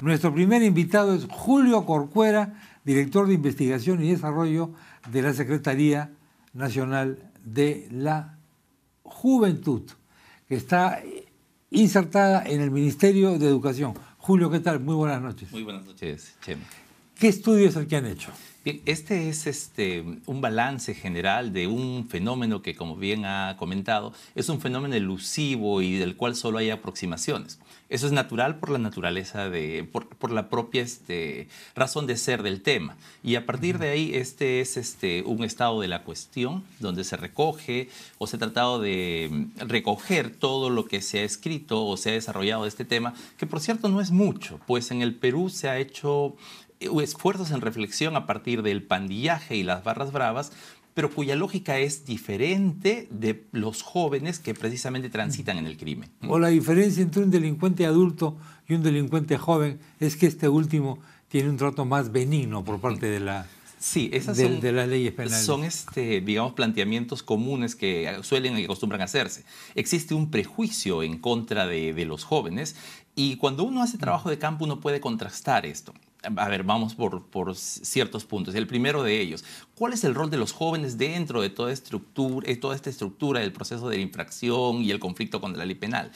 Nuestro primer invitado es Julio Corcuera, director de Investigación y Desarrollo de la Secretaría Nacional de la Juventud, que está insertada en el Ministerio de Educación. Julio, ¿qué tal? Muy buenas noches. Muy buenas noches, Chema. ¿Qué estudio es el que han hecho? Bien, este es un balance general de un fenómeno que, como bien ha comentado, es un fenómeno elusivo y del cual solo hay aproximaciones. Eso es natural por la naturaleza, por la propia razón de ser del tema. Y a partir de ahí, este es un estado de la cuestión donde se recoge o se ha tratado de recoger todo lo que se ha escrito o se ha desarrollado de este tema, que por cierto no es mucho, pues en el Perú se ha hecho esfuerzos en reflexión a partir del pandillaje y las barras bravas, pero cuya lógica es diferente de los jóvenes que precisamente transitan en el crimen. O la diferencia entre un delincuente adulto y un delincuente joven es que este último tiene un trato más benigno por parte de la... Sí, esas de las leyes penales. Son, digamos, planteamientos comunes que suelen y acostumbran a hacerse. Existe un prejuicio en contra de los jóvenes y cuando uno hace trabajo de campo uno puede contrastar esto. A ver, vamos por ciertos puntos. El primero de ellos, ¿cuál es el rol de los jóvenes dentro de toda esta estructura del proceso de la infracción y el conflicto contra la ley penal?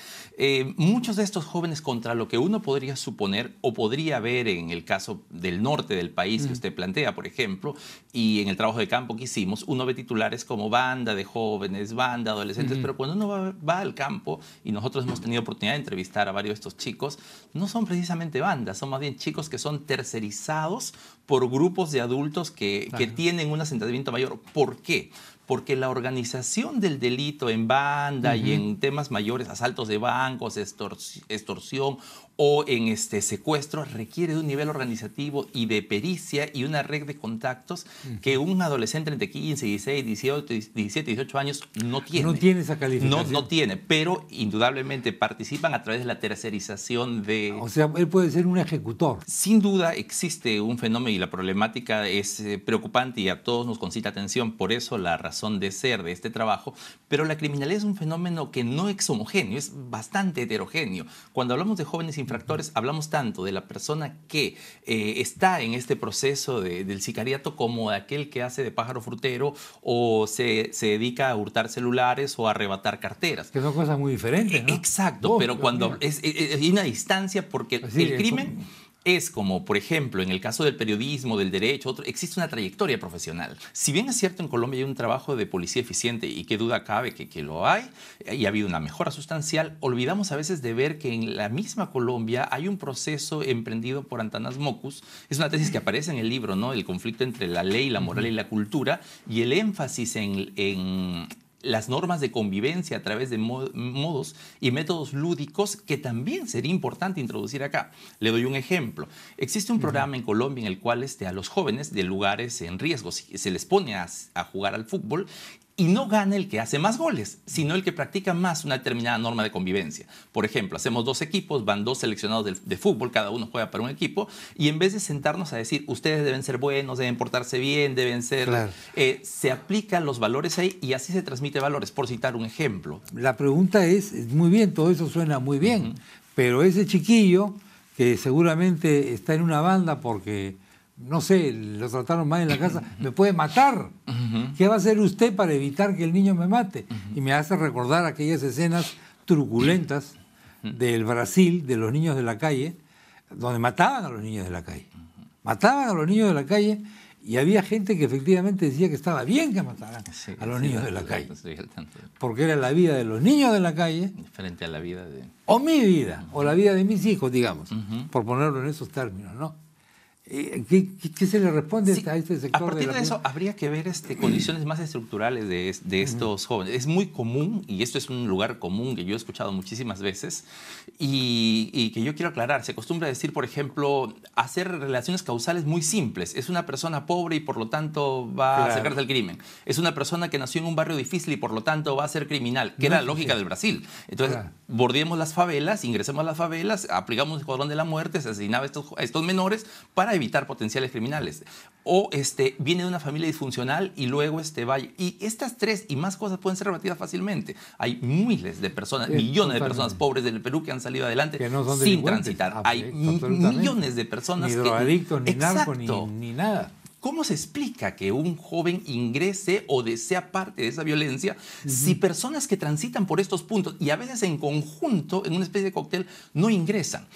Muchos de estos jóvenes, contra lo que uno podría suponer o podría ver en el caso del norte del país que usted plantea, por ejemplo, y en el trabajo de campo que hicimos, uno ve titulares como banda de jóvenes, banda de adolescentes, pero cuando uno va al campo, y nosotros hemos tenido oportunidad de entrevistar a varios de estos chicos, no son precisamente bandas, son más bien chicos que son tercerizados por grupos de adultos que tienen un asentamiento mayor. ¿Por qué? Porque la organización del delito en banda y en temas mayores, asaltos de bancos, extorsión o en secuestro, requiere de un nivel organizativo y de pericia y una red de contactos que un adolescente entre 15, 16, 17, 18 años no tiene. No tiene esa calificación. No tiene, pero indudablemente participan a través de la tercerización de... O sea, él puede ser un ejecutor. Sin duda existe un fenómeno y la problemática es preocupante y a todos nos concita atención, por eso la razón de ser de este trabajo, pero la criminalidad es un fenómeno que no es homogéneo, es bastante heterogéneo. Cuando hablamos de jóvenes infractores, hablamos tanto de la persona que está en este proceso del sicariato como de aquel que hace de pájaro frutero o se dedica a hurtar celulares o a arrebatar carteras. Que son cosas muy diferentes, ¿no? Exacto, pero cuando hay una distancia porque el crimen... Es como, por ejemplo, en el caso del periodismo, del derecho, existe una trayectoria profesional. Si bien es cierto, en Colombia hay un trabajo de policía eficiente y qué duda cabe que lo hay, y ha habido una mejora sustancial, olvidamos a veces de ver que en la misma Colombia hay un proceso emprendido por Antanas Mockus. Es una tesis que aparece en el libro, ¿no? El conflicto entre la ley, la moral y la cultura, y el énfasis en las normas de convivencia a través de modos y métodos lúdicos que también sería importante introducir acá. Le doy un ejemplo. Existe un programa en Colombia en el cual a los jóvenes de lugares en riesgo se les pone a jugar al fútbol y no gana el que hace más goles, sino el que practica más una determinada norma de convivencia. Por ejemplo, hacemos 2 equipos, van 2 seleccionados de fútbol, cada uno juega para un equipo, y en vez de sentarnos a decir, ustedes deben ser buenos, deben portarse bien, deben ser... Claro. Se aplican los valores ahí y así se transmite valores, por citar un ejemplo. La pregunta es, muy bien, todo eso suena muy bien, pero ese chiquillo que seguramente está en una banda porque... no sé, lo trataron mal en la casa, me puede matar. ¿Qué va a hacer usted para evitar que el niño me mate? Y me hace recordar aquellas escenas truculentas del Brasil, de los niños de la calle, donde mataban a los niños de la calle. Mataban a los niños de la calle y había gente que efectivamente decía que estaba bien que mataran a los niños de la calle. Porque era la vida de los niños de la calle. Frente a la vida de... O mi vida, o la vida de mis hijos, digamos, por ponerlo en esos términos, ¿no? ¿Qué se le responde a este sector? A partir de eso habría que ver condiciones más estructurales de estos jóvenes. Es muy común, y esto es un lugar común que yo he escuchado muchísimas veces, y que yo quiero aclarar. Se acostumbra a decir, por ejemplo, hacer relaciones causales muy simples. Es una persona pobre y por lo tanto va a acercarse al crimen. Es una persona que nació en un barrio difícil y por lo tanto va a ser criminal, que era la lógica del Brasil. Entonces, bordeemos las favelas, ingresemos a las favelas, aplicamos el escuadrón de la muerte, asesinaba a estos menores para evitar potenciales criminales. O viene de una familia disfuncional y luego va... Y estas tres y más cosas pueden ser rebatidas fácilmente. Hay miles de personas, millones de personas pobres del Perú que han salido adelante que no son sin transitar. Hay millones de personas ni drogadictos, ni narcos, exacto, ni nada. ¿Cómo se explica que un joven ingrese o sea parte de esa violencia si personas que transitan por estos puntos y a veces en conjunto, en una especie de cóctel, no ingresan?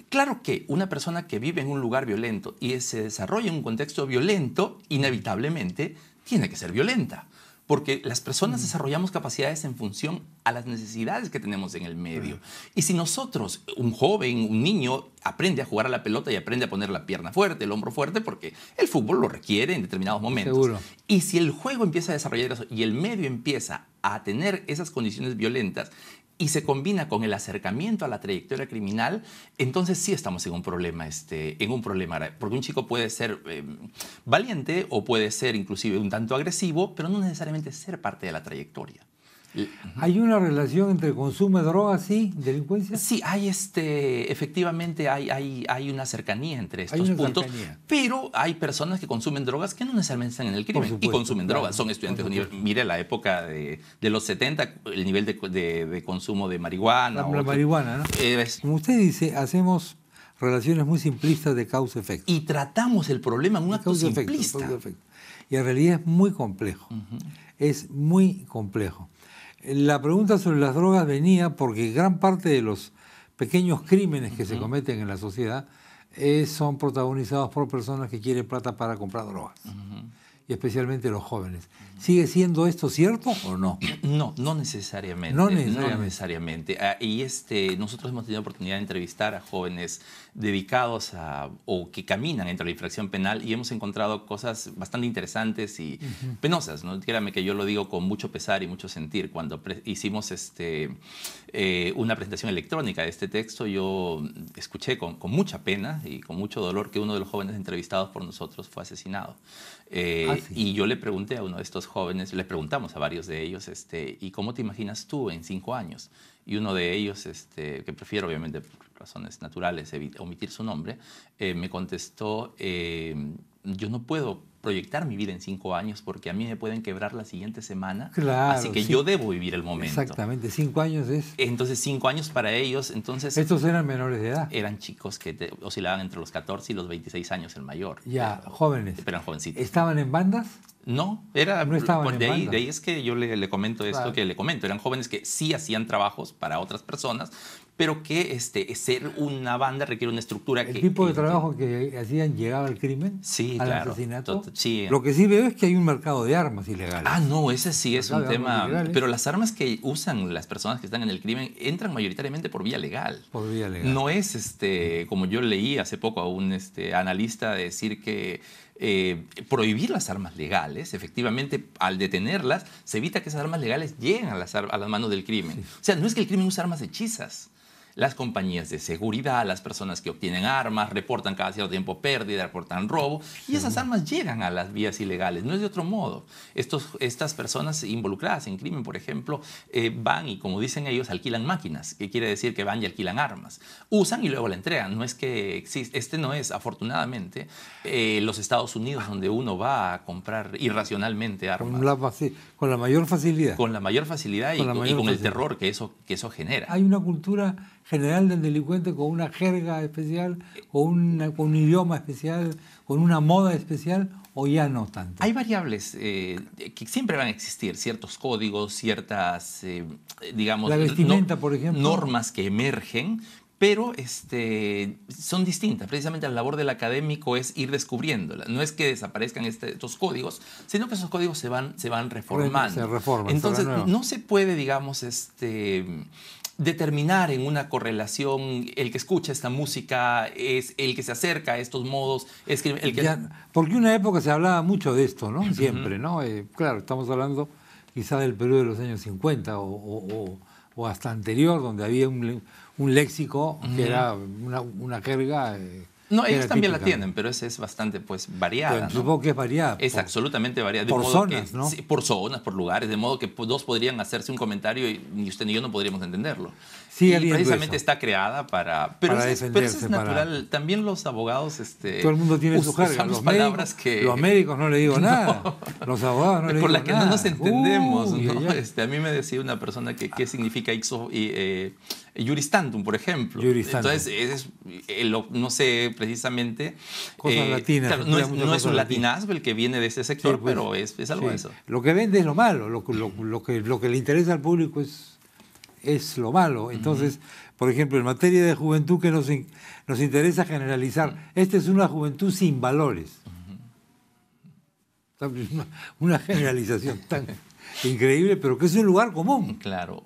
Claro que una persona que vive en un lugar violento y se desarrolla en un contexto violento, inevitablemente tiene que ser violenta. Porque las personas desarrollamos capacidades en función a las necesidades que tenemos en el medio. Y si nosotros, un joven, un niño, aprende a jugar a la pelota y aprende a poner la pierna fuerte, el hombro fuerte, porque el fútbol lo requiere en determinados momentos. Seguro. Y si el juego empieza a desarrollar eso y el medio empieza a tener esas condiciones violentas y se combina con el acercamiento a la trayectoria criminal, entonces sí estamos en un problema, grave. Porque un chico puede ser valiente o puede ser inclusive un tanto agresivo, pero no necesariamente ser parte de la trayectoria. ¿Hay una relación entre consumo de drogas y delincuencia? Sí, efectivamente hay una cercanía entre estos puntos, pero hay personas que consumen drogas que no necesariamente están en el crimen y consumen drogas. Son estudiantes de universidad. Mire la época de los 70, el nivel de consumo de marihuana. La marihuana, ¿no? Como usted dice, hacemos relaciones muy simplistas de causa-efecto. Y tratamos el problema en un acto simplista. Y en realidad es muy complejo. Es muy complejo. La pregunta sobre las drogas venía porque gran parte de los pequeños crímenes que se cometen en la sociedad son protagonizados por personas que quieren plata para comprar drogas. Y especialmente los jóvenes. ¿Sigue siendo esto cierto o no? No necesariamente. No necesariamente. Y nosotros hemos tenido oportunidad de entrevistar a jóvenes dedicados o que caminan entre la infracción penal y hemos encontrado cosas bastante interesantes y penosas, ¿no? Créame que yo lo digo con mucho pesar y mucho sentir. Cuando hicimos una presentación electrónica de este texto, yo escuché con mucha pena y con mucho dolor que uno de los jóvenes entrevistados por nosotros fue asesinado. Sí. Y yo le pregunté a uno de estos jóvenes, le preguntamos a varios de ellos, ¿y cómo te imaginas tú en 5 años? Y uno de ellos, que prefiero obviamente por razones naturales omitir su nombre, me contestó, yo no puedo proyectar mi vida en 5 años porque a mí me pueden quebrar la siguiente semana, claro, así que yo debo vivir el momento. Exactamente, 5 años es... Entonces 5 años para ellos, entonces... ¿Estos eran menores de edad? Eran chicos que oscilaban entre los 14 y los 26 años el mayor. Ya, jóvenes. Pero eran jovencitos. ¿Estaban en bandas? No, no estaban en bandas. De ahí es que yo le comento esto, claro, que le comento. Eran jóvenes que sí hacían trabajos para otras personas, pero que ser una banda requiere una estructura. ¿El tipo de trabajo que hacían llegaba al crimen? Sí, al claro. asesinato. Sí. Lo que sí veo es que hay un mercado de armas ilegales. Ah, no, ese sí es un tema. Pero las armas que usan las personas que están en el crimen entran mayoritariamente por vía legal. Por vía legal. No es, como yo leí hace poco a un analista decir que prohibir las armas legales, efectivamente, al detenerlas, se evita que esas armas legales lleguen a las manos del crimen. Sí. O sea, no es que el crimen use armas hechizas. Las compañías de seguridad, las personas que obtienen armas, reportan cada cierto tiempo pérdida, reportan robo, y esas armas llegan a las vías ilegales, no es de otro modo. Estas personas involucradas en crimen, por ejemplo, van y, como dicen ellos, alquilan máquinas, que quiere decir que van y alquilan armas. Usan y luego la entregan. No es que existe, no es, afortunadamente, los Estados Unidos, donde uno va a comprar irracionalmente armas. Con la mayor facilidad. Con la mayor facilidad y con el terror que eso genera. Hay una cultura general del delincuente con una jerga especial, con un idioma especial, con una moda especial, o ya no tanto. Hay variables que siempre van a existir, ciertos códigos, ciertas, digamos, la vestimenta, por ejemplo, normas que emergen, pero son distintas. Precisamente la labor del académico es ir descubriéndolas. No es que desaparezcan estos códigos, sino que esos códigos se van reformando. Se reforman. Entonces, no se puede, digamos, determinar en una correlación el que escucha esta música es el que se acerca a estos modos. Porque una época se hablaba mucho de esto, ¿no? Siempre, ¿no? Claro, estamos hablando quizá del Perú de los años 50 o hasta anterior, donde había un léxico que era una jerga No, que ellos la también la típica. tienen, pero esa es bastante pues variada, ¿no? Supongo que es variada. Es absolutamente variada. De por modo zonas, que, ¿no? Sí, por zonas, por lugares, de modo que dos podrían hacerse un comentario y ni usted ni yo no podríamos entenderlo. Sigue y habiendo precisamente eso. está creada para... Pero, Para eso es, pero eso es defenderse, natural. También los abogados... Todo el mundo tiene su jerga. usamos palabras que... Los médicos no le digo nada. Los abogados no le digo por nada. la que no nos entendemos. Uy, ¿no? ay, ay. A mí me decía una persona que qué significa ixo juris tantum, por ejemplo. Juris tantum. Entonces, no sé precisamente... Cosas latinas. Claro, no es un latinazgo el que viene de ese sector, Sí, pues, pero es algo de eso. Lo que vende es lo malo. Lo que le interesa al público es lo malo. Entonces, por ejemplo, en materia de juventud, que nos interesa generalizar, esta es una juventud sin valores. Una generalización tan increíble, pero que es un lugar común. Claro.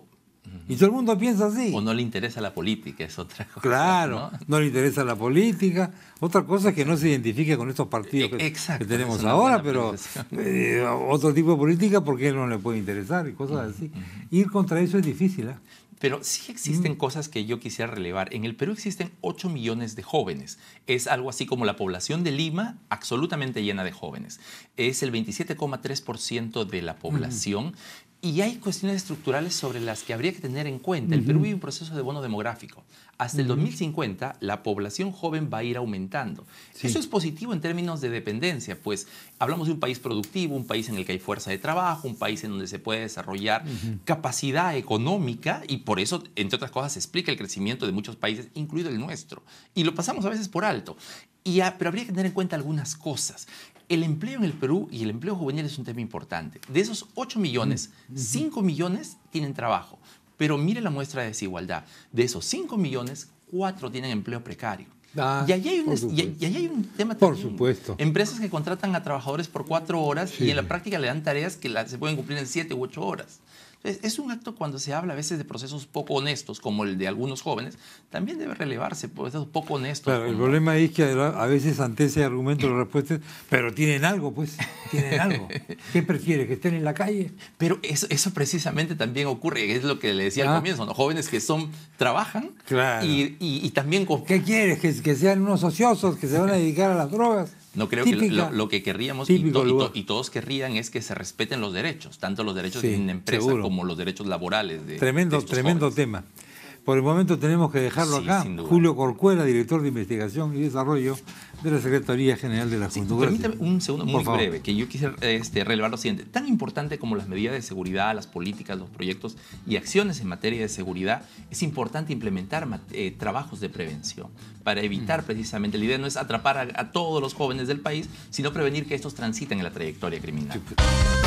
Y todo el mundo piensa así. O no le interesa la política, es otra cosa. Claro, no le interesa la política. Otra cosa es que no se identifique con estos partidos que tenemos es una ahora, buena pero apreciación. otro tipo de política, ¿por qué no le puede interesar? Y cosas así. Ir contra eso es difícil, ¿eh? Pero sí existen cosas que yo quisiera relevar. En el Perú existen 8 millones de jóvenes. Es algo así como la población de Lima, absolutamente llena de jóvenes. Es el 27,3% de la población. Y hay cuestiones estructurales sobre las que habría que tener en cuenta. El Perú vive un proceso de bono demográfico. Hasta el 2050, la población joven va a ir aumentando. Sí. Eso es positivo en términos de dependencia, pues hablamos de un país productivo, un país en el que hay fuerza de trabajo, un país en donde se puede desarrollar capacidad económica y por eso, entre otras cosas, se explica el crecimiento de muchos países, incluido el nuestro. Y lo pasamos a veces por alto. Pero habría que tener en cuenta algunas cosas. El empleo en el Perú y el empleo juvenil es un tema importante. De esos 8 millones, 5 millones tienen trabajo. Pero mire la muestra de desigualdad. De esos 5 millones, 4 tienen empleo precario. Y allí hay un tema Por también. supuesto. Empresas que contratan a trabajadores por 4 horas Sí. y en la práctica le dan tareas que se pueden cumplir en 7 u 8 horas. Entonces, es un acto cuando se habla a veces de procesos poco honestos, como el de algunos jóvenes, también debe relevarse procesos poco honestos. Claro, el problema es que a veces ante ese argumento las respuestas, pero tienen algo, pues, tienen algo. ¿Qué prefiere? ¿Que estén en la calle? Pero eso precisamente también ocurre, es lo que le decía al comienzo, ¿no? Jóvenes que trabajan Claro. y también... ¿Qué quieres? ¿Que sean unos ociosos, que se van a dedicar a las drogas? No creo Típica, que lo que querríamos y todos querrían es que se respeten los derechos, tanto los derechos de una empresa seguro. como los derechos laborales de Tremendo estos jóvenes. tema. Por el momento tenemos que dejarlo Sí, acá. sin duda. Julio Corcuera, director de Investigación y Desarrollo de la Secretaría General de la Sí, Juventud. Gracias. permítame un segundo muy Por favor. breve, que yo quisiera relevar lo siguiente. Tan importante como las medidas de seguridad, las políticas, los proyectos y acciones en materia de seguridad, es importante implementar trabajos de prevención para evitar precisamente, la idea no es atrapar a todos los jóvenes del país, sino prevenir que estos transiten en la trayectoria criminal. Sí, pues.